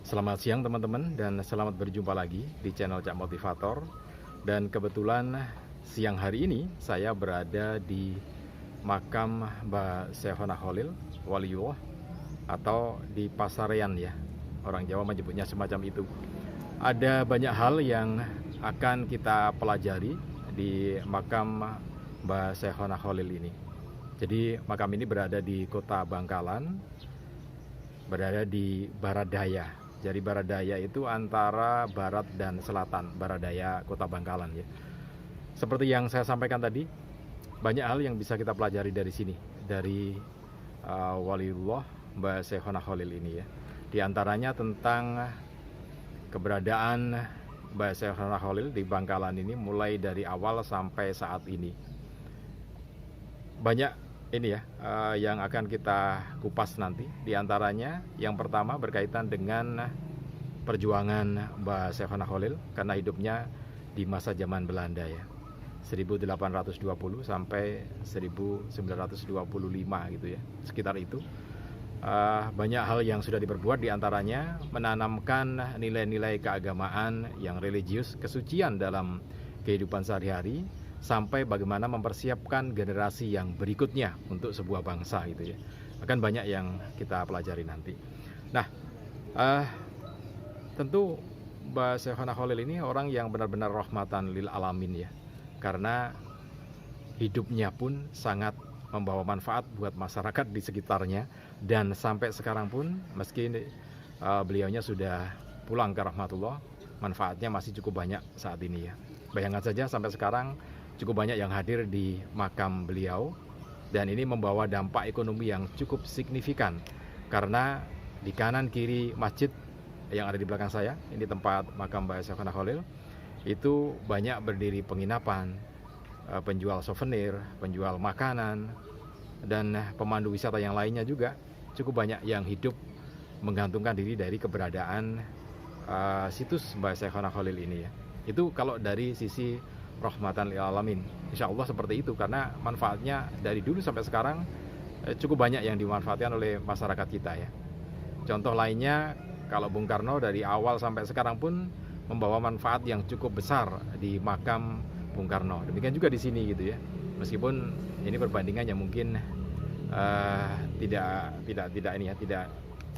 Selamat siang teman-teman dan selamat berjumpa lagi di channel Cak Motivator. Dan kebetulan siang hari ini saya berada di makam Mbah Syekhona Khalil Waliullah atau di Pasarean ya. Orang Jawa menyebutnya semacam itu. Ada banyak hal yang akan kita pelajari di makam Mbah Syekhona Khalil ini. Jadi makam ini berada di Kota Bangkalan, berada di Barat Daya. Jadi Barat Daya itu antara barat dan selatan, Barat Daya Kota Bangkalan ya. Seperti yang saya sampaikan tadi, banyak hal yang bisa kita pelajari dari sini, dari Waliullah Mbah Syekhona Khalil ini ya. Di antaranya tentang keberadaan Mbah Syekhona Khalil di Bangkalan ini mulai dari awal sampai saat ini. Banyak ini ya yang akan kita kupas nanti. Di antaranya yang pertama berkaitan dengan perjuangan Mbah Syekhona Khalil karena hidupnya di masa zaman Belanda ya, 1820 sampai 1925 gitu ya, sekitar itu. Banyak hal yang sudah diperbuat, di antaranya menanamkan nilai-nilai keagamaan yang religius, kesucian dalam kehidupan sehari-hari, sampai bagaimana mempersiapkan generasi yang berikutnya untuk sebuah bangsa gitu ya. Akan banyak yang kita pelajari nanti. Nah, tentu Mbah Syekhona Khalil ini orang yang benar-benar rahmatan lil alamin ya. Karena hidupnya pun sangat membawa manfaat buat masyarakat di sekitarnya, dan sampai sekarang pun meski beliaunya sudah pulang ke rahmatullah, manfaatnya masih cukup banyak saat ini ya. Bayangkan saja sampai sekarang cukup banyak yang hadir di makam beliau, dan ini membawa dampak ekonomi yang cukup signifikan karena di kanan kiri masjid yang ada di belakang saya, ini tempat makam Mbah Syekhona Khalil, itu banyak berdiri penginapan, penjual souvenir, penjual makanan, dan pemandu wisata yang lainnya juga cukup banyak yang hidup menggantungkan diri dari keberadaan situs Mbah Syekhona Khalil ini ya. Itu kalau dari sisi rahmatan lil alamin, insya Allah seperti itu, karena manfaatnya dari dulu sampai sekarang cukup banyak yang dimanfaatkan oleh masyarakat kita ya. Contoh lainnya, kalau Bung Karno dari awal sampai sekarang pun membawa manfaat yang cukup besar di makam Bung Karno. Demikian juga di sini gitu ya. Meskipun ini perbandingannya mungkin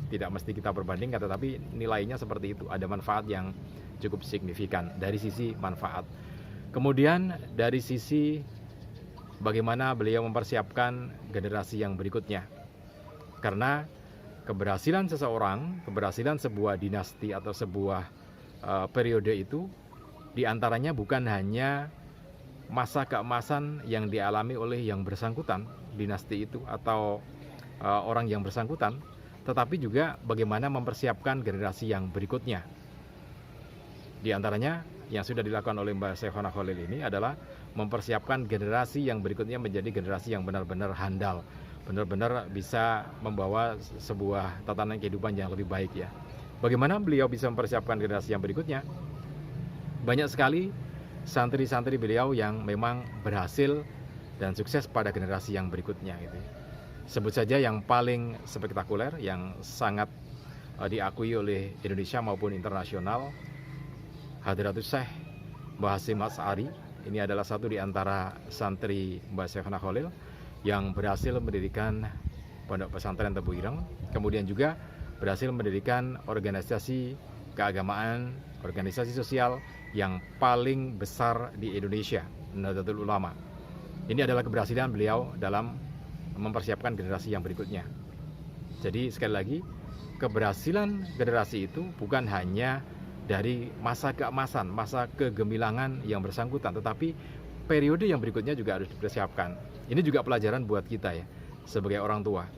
tidak mesti kita perbandingkan, tetapi nilainya seperti itu. Ada manfaat yang cukup signifikan dari sisi manfaat. Kemudian dari sisi bagaimana beliau mempersiapkan generasi yang berikutnya. Karena keberhasilan seseorang, keberhasilan sebuah dinasti atau sebuah periode itu diantaranya bukan hanya masa keemasan yang dialami oleh yang bersangkutan, dinasti itu atau orang yang bersangkutan, tetapi juga bagaimana mempersiapkan generasi yang berikutnya. Di antaranya yang sudah dilakukan oleh Mbah Syekhona Khalil ini adalah mempersiapkan generasi yang berikutnya menjadi generasi yang benar-benar handal, benar-benar bisa membawa sebuah tatanan kehidupan yang lebih baik ya. Bagaimana beliau bisa mempersiapkan generasi yang berikutnya? Banyak sekali santri-santri beliau yang memang berhasil dan sukses pada generasi yang berikutnya gitu. Sebut saja yang paling spektakuler, yang sangat diakui oleh Indonesia maupun internasional, Hadratus Syekh Mbah Hasyim Asy'ari. Ini adalah satu di antara santri Mbah Syekhona Khalil yang berhasil mendirikan Pondok Pesantren Tebu Ireng, kemudian juga berhasil mendirikan organisasi keagamaan, organisasi sosial yang paling besar di Indonesia, Nahdlatul Ulama. Ini adalah keberhasilan beliau dalam mempersiapkan generasi yang berikutnya. Jadi sekali lagi, keberhasilan generasi itu bukan hanya dari masa keemasan, masa kegemilangan yang bersangkutan, tetapi periode yang berikutnya juga harus dipersiapkan. Ini juga pelajaran buat kita ya, sebagai orang tua.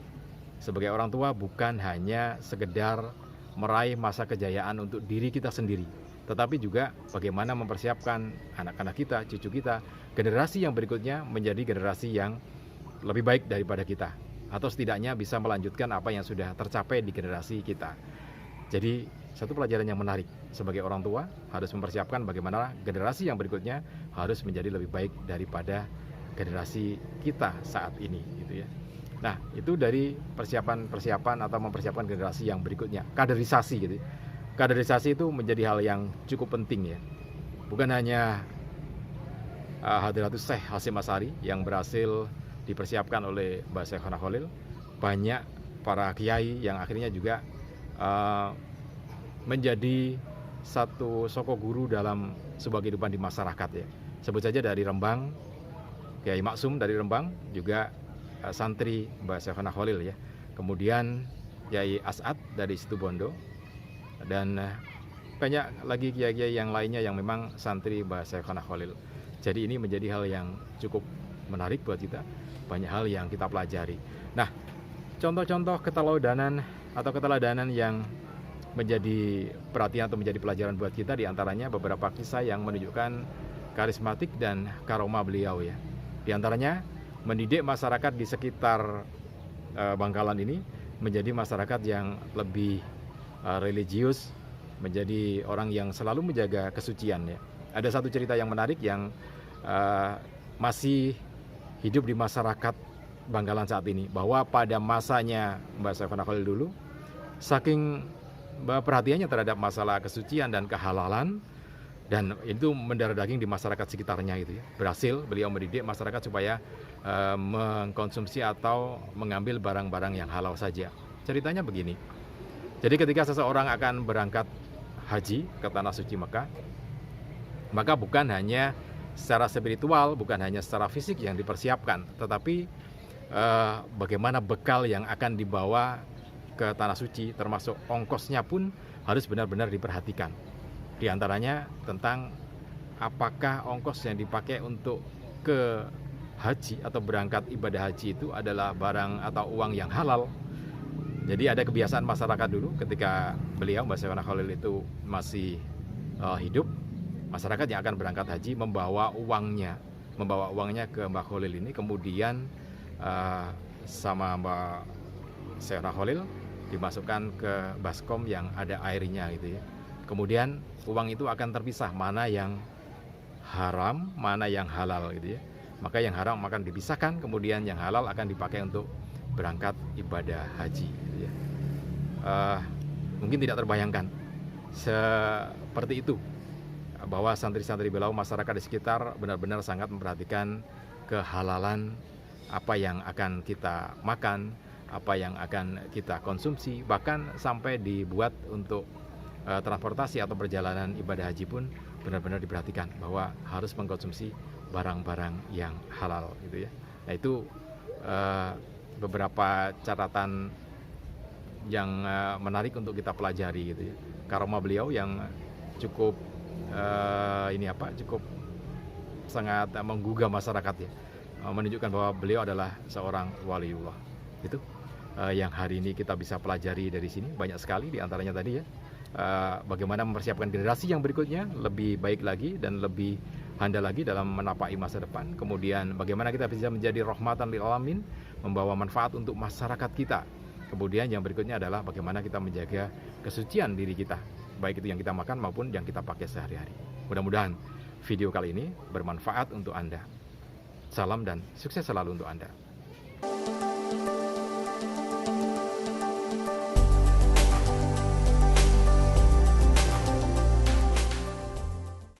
Sebagai orang tua bukan hanya sekedar meraih masa kejayaan untuk diri kita sendiri, tetapi juga bagaimana mempersiapkan anak-anak kita, cucu kita, generasi yang berikutnya menjadi generasi yang lebih baik daripada kita, atau setidaknya bisa melanjutkan apa yang sudah tercapai di generasi kita. Jadi satu pelajaran yang menarik, sebagai orang tua harus mempersiapkan bagaimana generasi yang berikutnya harus menjadi lebih baik daripada generasi kita saat ini gitu ya. Nah, itu dari persiapan atau mempersiapkan generasi yang berikutnya, kaderisasi gitu. kaderisasi itu menjadi hal yang cukup penting ya. Bukan hanya Hadratus Syekh Hasyim Asy'ari yang berhasil dipersiapkan oleh Mbah Syekhona Khalil, banyak para kiai yang akhirnya juga menjadi satu sosok guru dalam sebuah kehidupan di masyarakat ya. Sebut saja dari Rembang, Kiai Maksum dari Rembang, juga santri Mbah Syekhona Khalil ya. Kemudian Kiai As'ad dari Situbondo, dan banyak lagi kiai-kiai yang lainnya yang memang santri Mbah Syekhona Khalil. Jadi ini menjadi hal yang cukup menarik buat kita, banyak hal yang kita pelajari. Nah, contoh-contoh keteladanan atau keteladanan yang menjadi perhatian atau menjadi pelajaran buat kita, diantaranya beberapa kisah yang menunjukkan karismatik dan karomah beliau ya. Di antaranya mendidik masyarakat di sekitar Bangkalan ini menjadi masyarakat yang lebih religius, menjadi orang yang selalu menjaga kesucian ya. Ada satu cerita yang menarik yang masih hidup di masyarakat Bangkalan saat ini, bahwa pada masanya Mbah Syekhona Khalil dulu, saking perhatiannya terhadap masalah kesucian dan kehalalan, dan itu mendarah daging di masyarakat sekitarnya gitu ya. Berhasil beliau mendidik masyarakat supaya mengkonsumsi atau mengambil barang-barang yang halal saja. Ceritanya begini. Jadi ketika seseorang akan berangkat haji ke tanah suci Mekah, maka bukan hanya secara spiritual, bukan hanya secara fisik yang dipersiapkan, tetapi bagaimana bekal yang akan dibawa ke tanah suci, termasuk ongkosnya pun harus benar-benar diperhatikan. Di antaranya tentang apakah ongkos yang dipakai untuk ke haji atau berangkat ibadah haji itu adalah barang atau uang yang halal. Jadi ada kebiasaan masyarakat dulu ketika beliau Mbah Syekhona Khalil itu masih hidup, masyarakat yang akan berangkat haji membawa uangnya ke Mbah Khalil ini, kemudian sama Mbah Syekhona Khalil dimasukkan ke baskom yang ada airnya gitu ya. Kemudian uang itu akan terpisah, mana yang haram, mana yang halal gitu ya. Maka yang haram akan dipisahkan, kemudian yang halal akan dipakai untuk berangkat ibadah haji gitu ya. Mungkin tidak terbayangkan seperti itu, bahwa santri-santri beliau, masyarakat di sekitar benar-benar sangat memperhatikan kehalalan apa yang akan kita makan, apa yang akan kita konsumsi, bahkan sampai dibuat untuk transportasi atau perjalanan ibadah haji pun benar-benar diperhatikan bahwa harus mengkonsumsi barang-barang yang halal gitu ya. Nah itu beberapa catatan yang menarik untuk kita pelajari gitu ya. Karomah beliau yang cukup cukup sangat menggugah masyarakat ya, menunjukkan bahwa beliau adalah seorang waliullah. Itu yang hari ini kita bisa pelajari dari sini, banyak sekali diantaranya tadi ya. Bagaimana mempersiapkan generasi yang berikutnya lebih baik lagi dan lebih handal lagi dalam menapaki masa depan. Kemudian bagaimana kita bisa menjadi rahmatan lil alamin, membawa manfaat untuk masyarakat kita. Kemudian yang berikutnya adalah bagaimana kita menjaga kesucian diri kita, baik itu yang kita makan maupun yang kita pakai sehari-hari. Mudah-mudahan video kali ini bermanfaat untuk Anda. Salam dan sukses selalu untuk Anda.